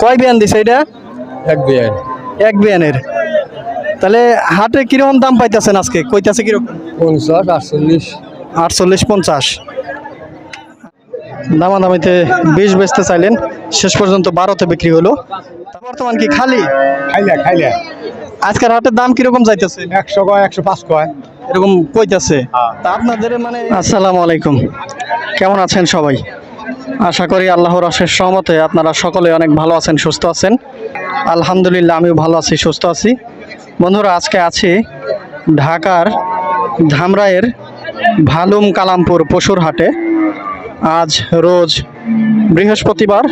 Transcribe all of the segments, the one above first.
কয় বিয়ান দিছে এটা? এক বিয়ান। এক বিয়ানের। তাহলে হাটে কিরকম দাম পাইতেছেন আজকে? কইতাছে কিরকম? 50, 48। 48, 50। দামাদামিতে 20 বেচতে চাইলেন, শেষ পর্যন্ত 12তে বিক্রি হলো। বর্তমান কি খালি? খাইলে আজকের হাটের দাম কিরকম যাইতেছে? 100 কয়, 105 কয় এরকম কইতাছে। তা আপনাদের মানে আসসালামু আলাইকুম, কেমন আছেন সবাই? আশা করি আল্লাহর অশেষ রহমতে আপনারা সকলে অনেক ভালো আছেন, সুস্থ আছেন। আলহামদুলিল্লাহ আমিও ভালো আছি, সুস্থ আছি। বন্ধুরা, আজকে আছি ঢাকার ধামরাইয়ের ভালুম কালামপুর পশুর হাটে। আজ রোজ বৃহস্পতিবার।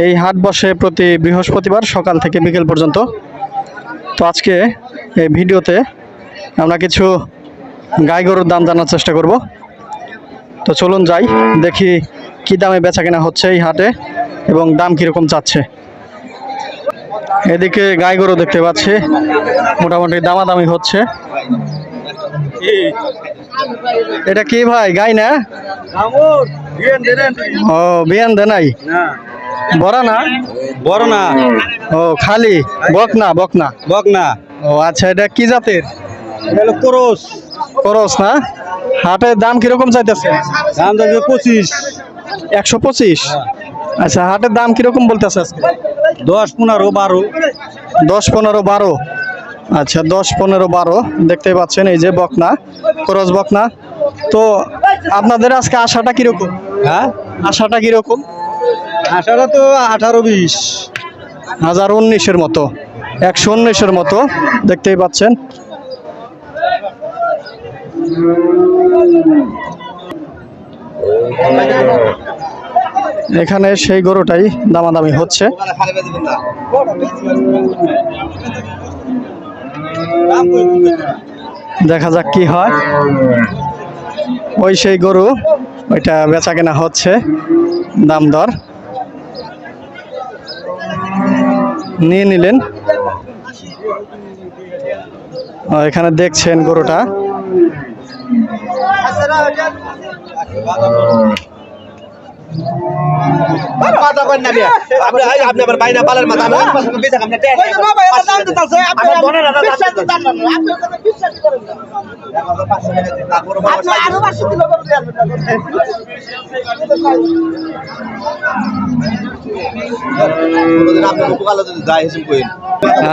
এই হাট বসে প্রতি বৃহস্পতিবার সকাল থেকে বিকেল পর্যন্ত। তো আজকে এই ভিডিওতে আমরা কিছু গাই গরুর দাম জানার চেষ্টা করব। তো চলুন যাই, দেখি কি দামে বেচা কেনা হচ্ছে এই হাটে এবং দাম কীরকম চাচ্ছে। এদিকে গাই গরু দেখতে পাচ্ছি, মোটামুটি দামাদামি হচ্ছে। এটা কি ভাই, গাই না? ও বিয়ান দে নাই, বড় না? বড় না, ও খালি বকনা বকনা বকনা। ও আচ্ছা, এটা কি জাতের? এটা হলো ক্রস। করস না? হাটের দাম কিরকম চাইতেছে? দাম যাচ্ছে 25। 125। আচ্ছা, হাটের দাম কিরকম বলতেছে আজকে? 10, 15, 12। 10, 15, 12। আচ্ছা, 10, 15, 12 দেখতে পাচ্ছেন। এই যে বকনা, ক্রস বকনা। তো আপনাদের আজকে আশাটা কিরকম? হ্যাঁ, আশাটা কিরকম? আশাটা তো 18, 20। 1019-এর মতো, 119-এর মতো দেখতেই পাচ্ছেন। এখানে সেই গরুটাই দামাদামি হচ্ছে। দেখা যাক কি হয়। ওই সেই গরু, ওইটা বেচা কেনা হচ্ছে, দাম দর নিয়ে নিলেন। এখানে দেখছেন গরুটা।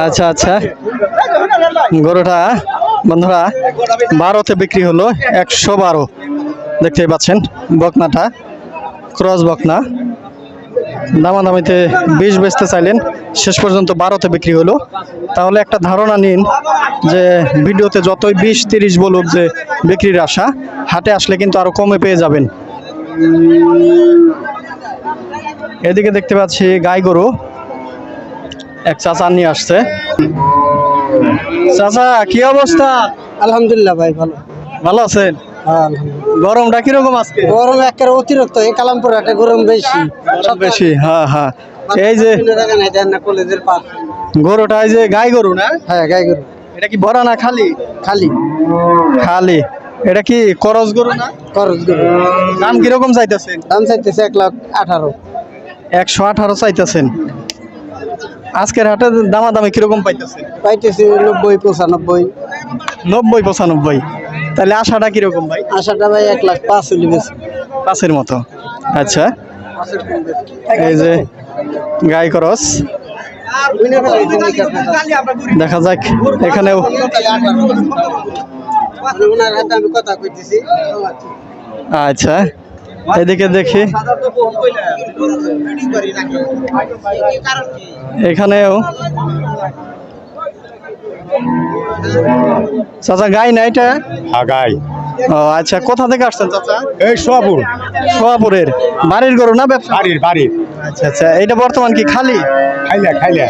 আচ্ছা আচ্ছা, গরুটা বন্ধুরা 12তে বিক্রি হলো, 112 দেখতেই পাচ্ছেন। বকনাটা ক্রস বকনা, দামাদামিতে 20 বেচতে চাইলেন, শেষ পর্যন্ত 12তে বিক্রি হলো। তাহলে একটা ধারণা নিন যে ভিডিওতে যতই 20-30 বলুক যে বিক্রির আশা, হাটে আসলে কিন্তু আরো কমে পেয়ে যাবেন। এদিকে দেখতে পাচ্ছি গাই গরু এক চাচা নিয়ে আসছে। চাচা, কি অবস্থা? আলহামদুলিল্লাহ ভাই, ভালো। ভালো আছেন? গরমটা কিরকম আজকে? গরম একেবারে অতিরিক্ত, এই কালামপুর হাটে গরম বেশি, সব বেশি। হ্যাঁ হ্যাঁ, এই যে কলেজের পাশ। গরুটা, এই যে গাই গরু না? হ্যাঁ, গাই গরু। এটা কি ভরা না খালি? খালি খালি। এটা কি করস গরু না? খরচ গরু। দাম কিরকম চাইতেছেন? দাম চাইতেছে 1,18,000। 118 চাইতেছেন। আজকের হাটে দামাদামি কিরকম পাইতেছেন? পাইতেছি 90, 95। 90, 95। তাহলে আশাটা কিরকম ভাই? আশাটা ভাই 1,05,000 হলে বেশি। 5-এর মতো। আচ্ছা, এই যে গাই করস, দেখা যাক এখানেও। আমি কথা কইতেছি। আচ্ছা, এদিকে দেখি, এখানেও চাচা গাই না এটা? গাই। ও আচ্ছা, কোথা থেকে আসছেন চাচা? এই সোয়াপুর। সোয়াপুরের। বাড়ির গরু না ব্যবসা? বাড়ির। আচ্ছা আচ্ছা, এটা বর্তমান কি খালি? খাইলে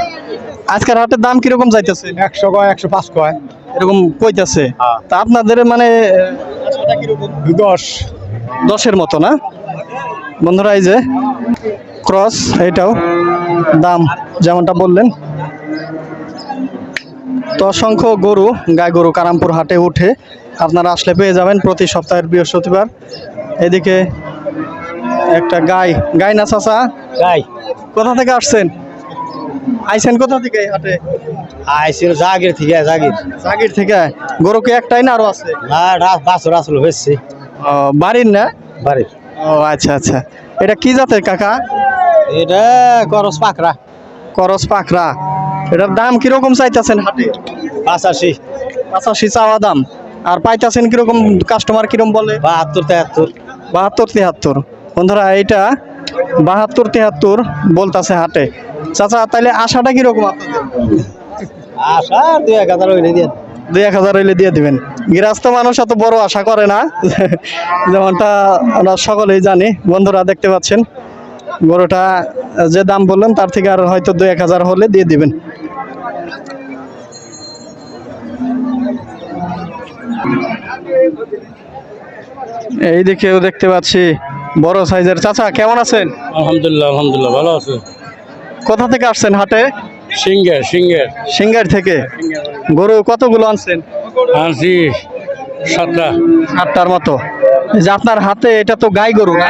আজকের হাটের দাম কিরকম যাইতেছে? 100 কয়, 105 কয় এরকম কইতাছে। তা আপনাদের মানে 10-10-এর মতো না? বন্ধুরা, এই যে ক্রস, এটাও দাম যেমনটা বললেন। তো অসংখ্য গরু, গাই গরু কারামপুর হাটে উঠে আপনারা আসলে পেয়ে যাবেন প্রতি সপ্তাহের বৃহস্পতিবার। এদিকে একটা গাই না চাচা? গাই। কোথা থেকে আসছেন? আইছেন কোথা থেকে এই হাটে? আইছিল জাগির থেকে জাগির। জাগির থেকে। গরু কি একটাই না আরো আছে? না বাছর আসলো হয়েছে ও, বাড়ির না? বাড়ির। ও আচ্ছা আচ্ছা। এটা কি জাতের কাকা? এটা করস পাকড়া করস পাখরা। এটার দাম কিরকম চাইতেছেন হাটে? 85 85 চাওয়া দাম। আর পাইতেছেন কিরকম? কাস্টমার কিরকম বলে? 72 72 73। বন্ধুরা এইটা 72 73 বলতেছে হাটে। চাচা তাইলে আশাটা কিরকম আপনাদের? আশা 2000 হইলে দিয়ে 2000 হইলে দিয়ে দিবেন। গৃহস্থ মানুষ এত বড় আশা করে না, যেমনটা আমরা সকলেই জানি। বন্ধুরা দেখতে পাচ্ছেন গরুটা যে দাম বললেন তার থেকে আর হয়তো 2000 হলে দিয়ে দিবেন। এই দিকেও দেখতে পাচ্ছি বড় সাইজের। চাচা কেমন আছেন? আলহামদুলিল্লাহ ভালো আছে। কোথা থেকে আসছেন হাটে? সিঙ্গার সিঙ্গার থেকে। গরু কতগুলো আনছেন? আনছি 7টা। 8টার মতো। এই যে আপনার হাতে এটা তো গাই গরু না?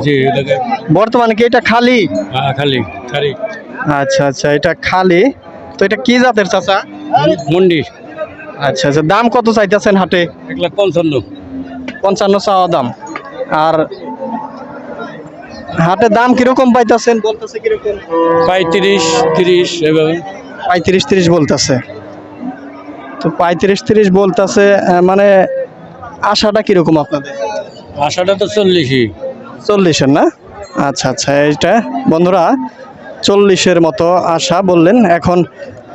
জি এটাকে বর্তমানে কি এটা খালি? খালি আচ্ছা আচ্ছা, এটা খালি। তো এটা কি জাতের চাচা? মন্ডি। আচ্ছা আচ্ছা, দাম কত চাইতেছেন হাটে? 155। 55 চাওয়া দাম। আর হাটে দাম কিরকম পাইতেছেন? বলতেছে কিরকম? 35 30 এভাবে। 35 30 বলতেছে। তো 35 30 বলতেছে, মানে আশাটা কিরকম আপনাদের? আশাটা তো 40ই। 40-এর না? আচ্ছা আচ্ছা, এইটা বন্ধুরা 40-এর মতো আশা বললেন। এখন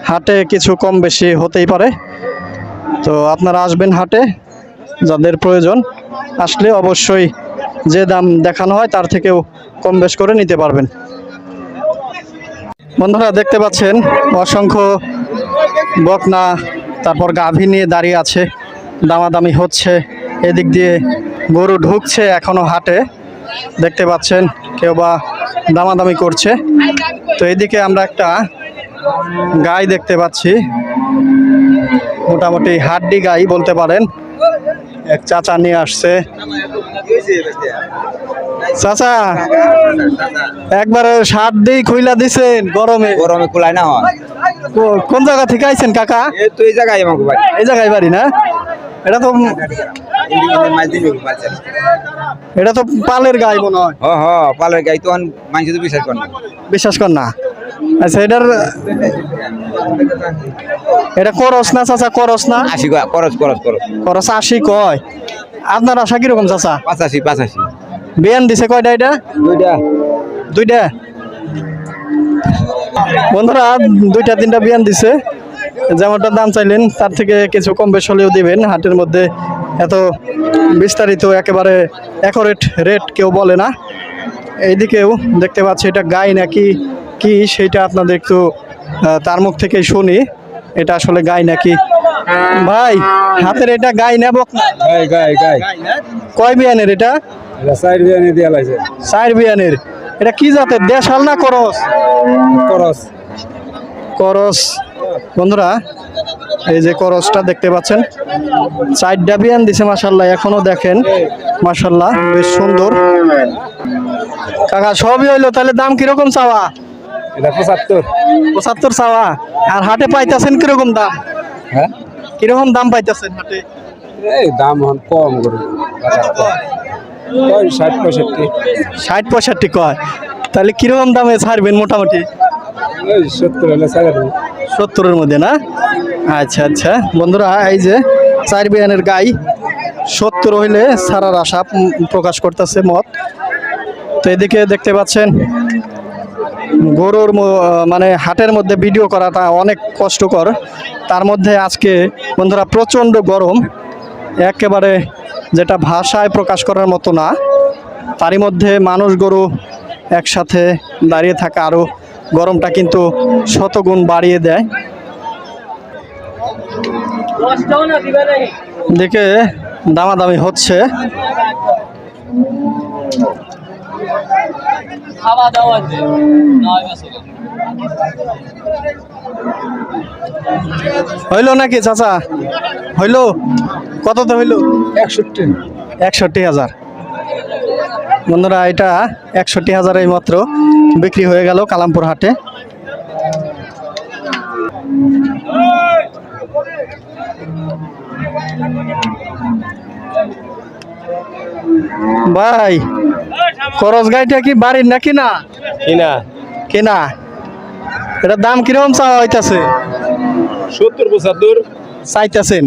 হাটে কিছু কম বেশি হতেই পারে। তো আপনারা আসবেন হাটে, যাদের প্রয়োজন আসলে অবশ্যই যে দাম দেখানো হয় তার থেকেও কম বেশ করে নিতে পারবেন। বন্ধুরা দেখতে পাচ্ছেন অসংখ্য বকনা তারপর গাভী নিয়ে দাঁড়িয়ে আছে, দামাদামি হচ্ছে। এদিক দিয়ে গরু ঢুকছে এখনো হাটে, দেখতে পাচ্ছেন কেউ বা দামাদামি করছে। তো এদিকে আমরা একটা গাই দেখতে পাচ্ছি, মোটামুটি হাড্ডি গাই বলতে পারেন। এক চাচা নিয়ে আসছে। চাচা একবার শার্ট দিয়ে খুইলা দিছেন গরমে কুলাই না হয়। কোন জায়গা থেকে আইছেন কাকা? এই তো এই জায়গায় আমাকে ভাই এই জায়গায় বাড়ি না? এটা তো পালের গাই মনে হয়। পালের গাই তো মানুষ তো বিশ্বাস করে না। বিশ্বাস কর না। আচ্ছা, এটা করস না চাচা? করস না? 80 খরচ করস 80 কয়। আপনার আশা কিরকম চাচা? 85 বিয়ান দিছে কয়টা? এটা দুইটা। বন্ধুরা 2টা 3টা বিয়ান দিছে। যেমনটা দাম চাইলেন তার থেকে কিছু কম বেশ হলেও দিবেন। হাটের মধ্যে এত বিস্তারিত একেবারে অ্যাকুরেট রেট কেউ বলে না। এইদিকেও দেখতে পাচ্ছি এটা গাই নাকি কি সেটা আপনাদের একটু তার মুখ থেকে শুনি। এটা আসলে গাই নাকি? ভাই হাতের এটা গাই না বকনা? গাই কয় বিয়ানের এটা? 4 বিয়ানি দিয়া লাইছে। 4 বিয়ানের। এটা কি জাতের? দেশাল না করস? করস। বন্ধুরা এই যে করসটা দেখতে পাচ্ছেন, 4টা বিয়ান দিছে মাশাআল্লাহ। এখনো দেখেন মাশাআল্লাহ বেশ সুন্দর। কাকা সবই হইলো, তাহলে দাম কিরকম চাওয়া? এটা 75 চাওয়া। আর হাটে পাইতেছেন কিরকম দাম? হ্যাঁ, কিরকম দাম পাইতেছেন হাটে? এই দাম কম করে 60 65 কয়। তাহলে কিরকম দামে ছাড়বেন মোটামুটি? 70 হলে ছাড়া 70-এর মধ্যে না? আচ্ছা আচ্ছা বন্ধুরা, এই যে 4 বিয়ানের গাই 70 হইলে ছাড়ার আশা প্রকাশ করতেছে মত। তো এদিকে দেখতে পাচ্ছেন গরুর মানে হাটের মধ্যে ভিডিও করাটা অনেক কষ্টকর। তার মধ্যে আজকে বন্ধুরা প্রচণ্ড গরম, একেবারে যেটা ভাষায় প্রকাশ করার মতো না। তারই মধ্যে মানুষ গরু একসাথে দাঁড়িয়ে থাকা আরও গরমটা কিন্তু শতগুণ বাড়িয়ে দেয়। দেখে দামাদামি হচ্ছে। হইল নাকি চাচা? হইল? কত তো হইল? 61। 61,000। বন্ধুরা এটা 61,000 এই মাত্র বিক্রি হয়ে গেল কালামপুর হাটে। ভাই খরচ গাইটা কি বাড়ির নাকি না কিনা কেনা? এটার দাম কিরকম চাওয়া হইতাছে? 70-75 চাইতেছেন।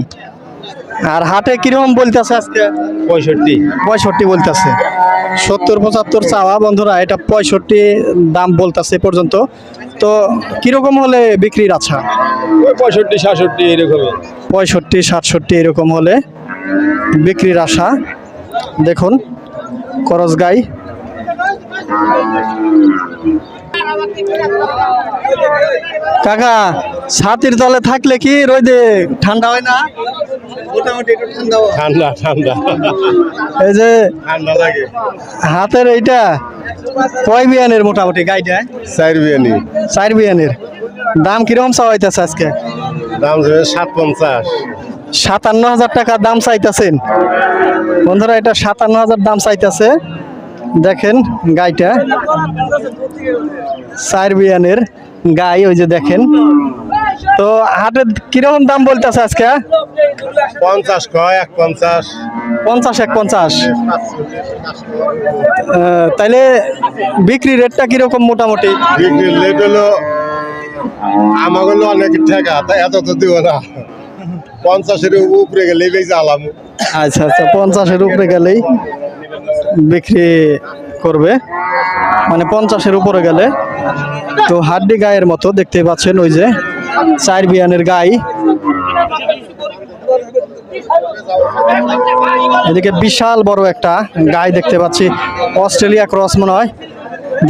আর হাটে কিরকম বলতেছে আজকে? 65 বলতেছে। 70-75 চাওয়া বন্ধুরা, এটা 65 দাম বলতেছে পর্যন্ত। তো কিরকম হলে বিক্রির আচ্ছা? 65-67 এরকম। 65-67 এরকম হলে বিক্রির আশা। দেখুন করস গাই। কাকা ছাতির তলে থাকলে কি রোদে ঠান্ডা হয় না? মোটামুটি একটু ঠান্ডা হয়। ঠান্ডা এই যে ঠান্ডা লাগে। হাতের এইটা কয় বিয়ানের মোটামুটি গাইটা? 4 বিয়ানি। 4 বিয়ানের। দাম কিরকম চাওয়া হইতাছে আজকে? দাম যাবে 750। 57,000 টাকা দাম চাইতেছেন বন্ধুরা, এটা 57,000 দাম চাইতেছে। দেখেন গাইটা 4 বিয়ানের গাই, ওই যে দেখেন। তো হাটে কিরকম দাম বলতেছে আজকে? 50 কয় 150। 50-150। তাইলে বিক্রি রেটটা কিরকম মোটামুটি? বিক্রির লেট হলো আমাগুলো অনেক টাকা, তাই এত তো দিব না। 50-এর উপরে গেলেই বেশি আলাম। আচ্ছা আচ্ছা, 50-এর উপরে গেলেই বিক্রি করবে, মানে 50-এর উপরে গেলে। তো হাড্ডি গায়ের মতো দেখতে পাচ্ছেন, ওই যে 4 বিয়ানের গাই। এদিকে বিশাল বড় একটা গাই দেখতে পাচ্ছি, অস্ট্রেলিয়া ক্রস মনে হয়।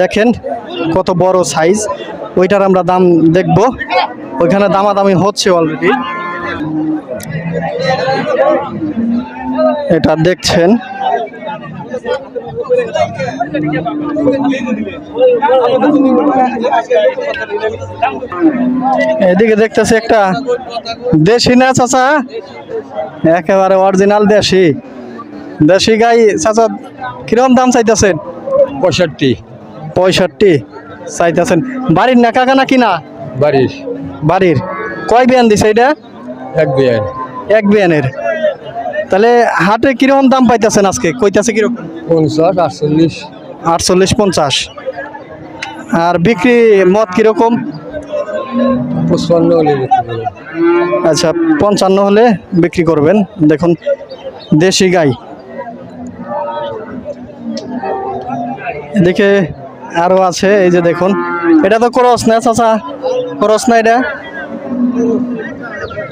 দেখেন কত বড় সাইজ। ওইটার আমরা দাম দেখব, ওইখানে দামাদামি হচ্ছে অলরেডি। এটা দেখছেন এদিকে দেখতেছি একটা দেশি না চাচা, একেবারে অরিজিনাল দেশি দেশি গাই। চাচা কিরকম দাম চাইতেছেন? 65 চাইতেছেন। বাড়ির না কাকা না কিনা? বাড়ির। কয় বিয়ান দিছে এটা? 1 বিয়ান। 1 বিয়ানের। তাহলে হাটে কিরকম দাম পাইতেছেন আজকে? কইতাছে কিরকম? 50-48। 48-50। আর বিক্রি মত কিরকম? 55 হলে বিক্রি। আচ্ছা 55 হলে বিক্রি করবেন। দেখুন দেশি গাই। এদিকে আরো আছে, এই যে দেখুন। এটা তো ক্রস না চাচা? ক্রস না এটা?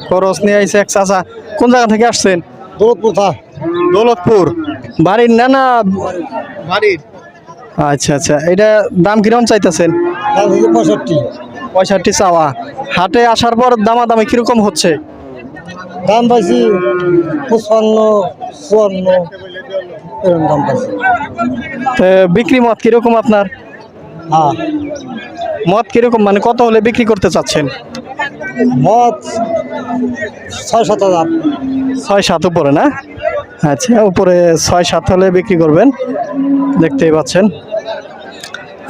খরচ নিয়ে আইছে এক চাচা। কোন জায়গা থেকে আসছেন? দৌলতপুর। বাড়ির না না বাড়ির? আচ্ছা আচ্ছা, এটা দাম কিরকম চাইতেছেন? 65 চাওয়া। হাটে আসার পর দামাদামি কিরকম হচ্ছে? দাম পাইছি 55-54 এরকম দাম পাইছি। বিক্রি মত কিরকম আপনার? হ্যাঁ, মত কিরকম, মানে কত হলে বিক্রি করতে চাচ্ছেন? মত 6-7 হাজার। 6-7 উপরে না? আচ্ছা, উপরে 6-7 হলে বিক্রি করবেন। দেখতেই পাচ্ছেন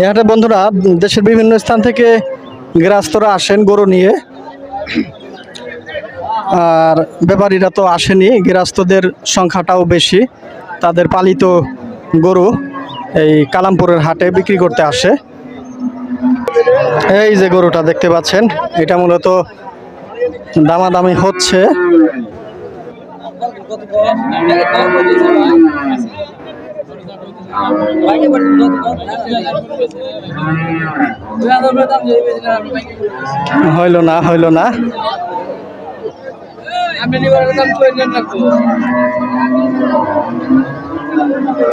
এই হাটে বন্ধুরা দেশের বিভিন্ন স্থান থেকে গৃহস্থরা আসেন গরু নিয়ে, আর ব্যাপারীরা তো আসেনি। গৃহস্থদের সংখ্যাটাও বেশি, তাদের পালিত গরু এই কালামপুরের হাটে বিক্রি করতে আসে। এই যে গরুটা দেখতে পাচ্ছেন, এটা মূলত দামাদামি হচ্ছে। হইল না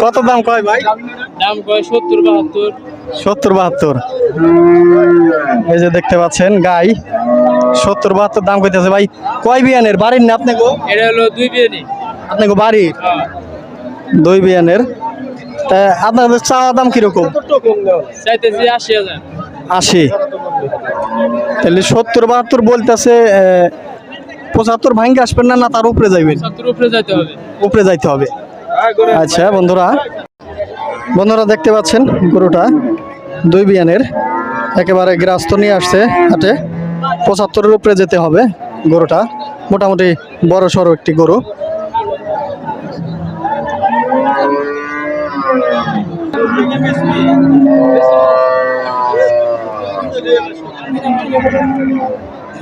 কত দাম কয় ভাই? দাম কয় 70-72। 70-72। এই যে দেখতে পাচ্ছেন গাই 70-72 দাম কইতেছে ভাই। কয় বিয়ানের? বাড়ির না আপনি গো? এটা হলো 2 বিয়ানি। আপনি গো বাড়ির? 2 বিয়ানের। তা আপনাদের চাওয়া দাম কিরকম? চাইতেছি 80,000। 80। তাহলে 70-72 বলতেছে। 75 ভাঙ্গে আসবেন না, না তার উপরে যাইবেন? 70 উপরে যাইতে হবে। উপরে যাইতে হবে। আচ্ছা বন্ধুরা, বন্ধুরা দেখতে পাচ্ছেন গরুটা 2 বিয়ানের, একেবারে গ্রাস্ত নিয়ে আসছে হাটে। 75-এর উপরে যেতে হবে গরুটা, মোটামুটি বড় সড়ো একটি গরু।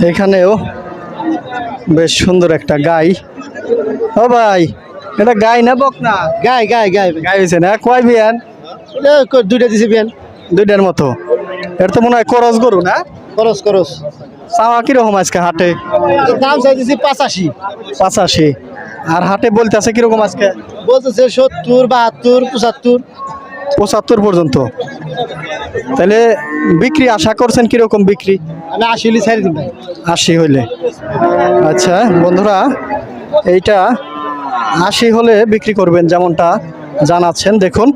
এখানেও বেশ সুন্দর একটা গাই। ও ভাই, এটা গাই না বক না? গাই গাই গাই গাই হয়েছে না? কয় বিয়ান? দুইটা দিছে বিয়ান, 2টার মতো। এটা তো মনে হয় করস গরু না? খরচ খরচ। চাওয়া কিরকম আজকে হাটে? দাম চাইতেছি 85, 85। আর হাটে বলতেছে কিরকম আজকে? বলতেছে 70, 72, 75। 75 পর্যন্ত। তাহলে বিক্রি আশা করছেন কিরকম বিক্রি? আমি 80 হলে ছাড়ি দিন ভাই। 80 হইলে। আচ্ছা বন্ধুরা, এইটা 80 হলে বিক্রি করবেন যেমনটা জানাচ্ছেন। দেখুন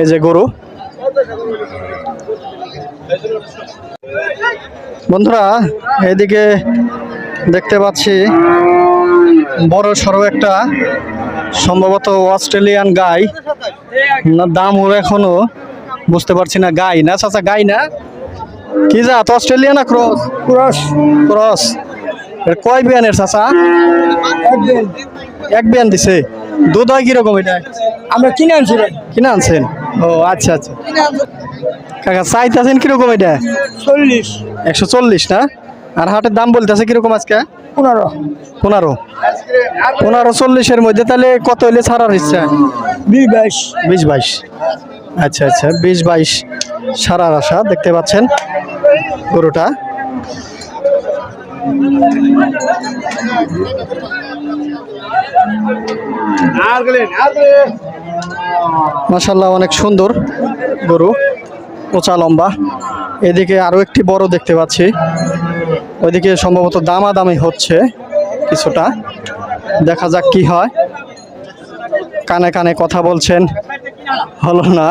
এই যে গরু। বন্ধুরা এদিকে দেখতে পাচ্ছি বড় সড়ো একটা সম্ভবত অস্ট্রেলিয়ান গাই, না দাম ওর এখনো বুঝতে পারছি না। গাই না চাচা? গাই না? কি জাত? অস্ট্রেলিয়া না ক্রস? ক্রস। ক্রস। এটা কয় বিয়ানের চাচা? এক বিয়ান দিছে। দুধ হয় কিরকম এটা? আমরা কিনে আনছি ভাই। কিনে আনছেন? ও আচ্ছা আচ্ছা। কাকা চাইতেছেন কিরকম এটা? 40, 140 না? আর হাটের দাম বলতেছে কিরকম আজকে? 15, 15। 15-40-এর মধ্যে তাহলে কত হইলে ছাড়ার ইচ্ছা? 20, 20-22। আচ্ছা আচ্ছা, 20-22 সারার আশা। দেখতে পাচ্ছেন গরুটা। মাশাআল্লাহ অনেক সুন্দর গরু, উঁচা লম্বা। এদিকে আরো একটি বড় দেখতে পাচ্ছি, ওইদিকে সম্ভবত দামাদামি হচ্ছে কিছুটা। দেখা যাক কি হয়। কানে কানে কথা বলছেন, হলো না।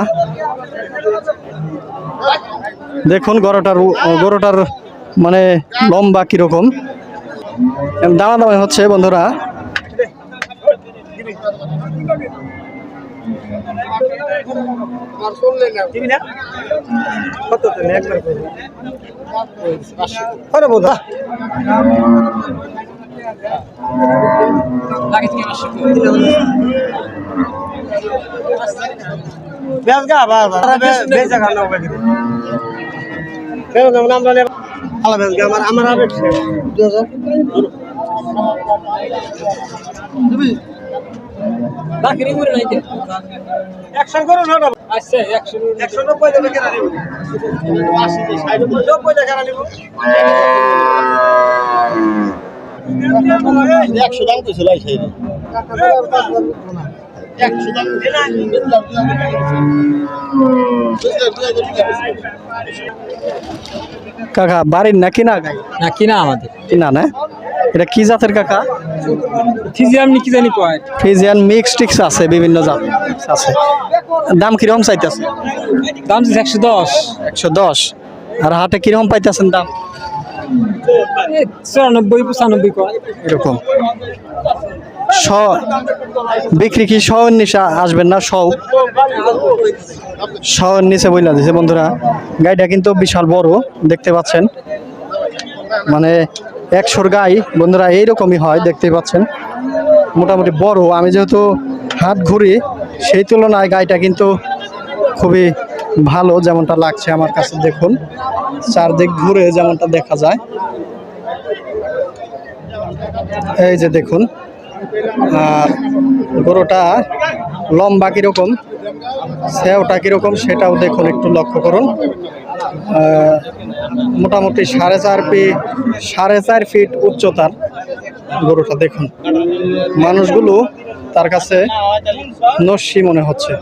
দেখুন গরুটার মানে লম্বা কিরকম, দামাদামি হচ্ছে বন্ধুরা। কাকা বাড়ির না কিনা গাই? না কিনা আমাদের। কিনা না? এটা কি জাতের কাকা? ফিজিয়াম কি জানি কয়। ফিজিয়ান মিক্সড আছে, বিভিন্ন জাত আছে। দাম কিরকম চাইতেছে? দাম 110। 110। আর হাটে কিরকম পাইতেছেন দাম? 94, 95 কয় এরকম। বিক্রি কি শোর নিচে আসবেন না? শোর নিচে বইলা দিছে বন্ধুরা। গাইটা কিন্তু বিশাল বড় দেখতে পাচ্ছেন, মানে 100 গাই বন্ধুরা এইরকমই হয় দেখতে পাচ্ছেন, মোটামুটি বড়। আমি যেহেতু হাত ঘুরি সেই তুলনায় গাইটা কিন্তু খুবই ভালো যেমনটা লাগছে আমার কাছে। দেখুন চারদিক ঘুরে যেমনটা দেখা যায়, এই যে দেখুন। আর গরুটা লম্বা কিরকম, সেওটা কিরকম সেটাও দেখুন, একটু লক্ষ্য করুন। মোটামুটি 4.5 ফিট উচ্চতার গরুটা দেখুন। মানুষগুলো তার কাছে নস্যি মনে হচ্ছে।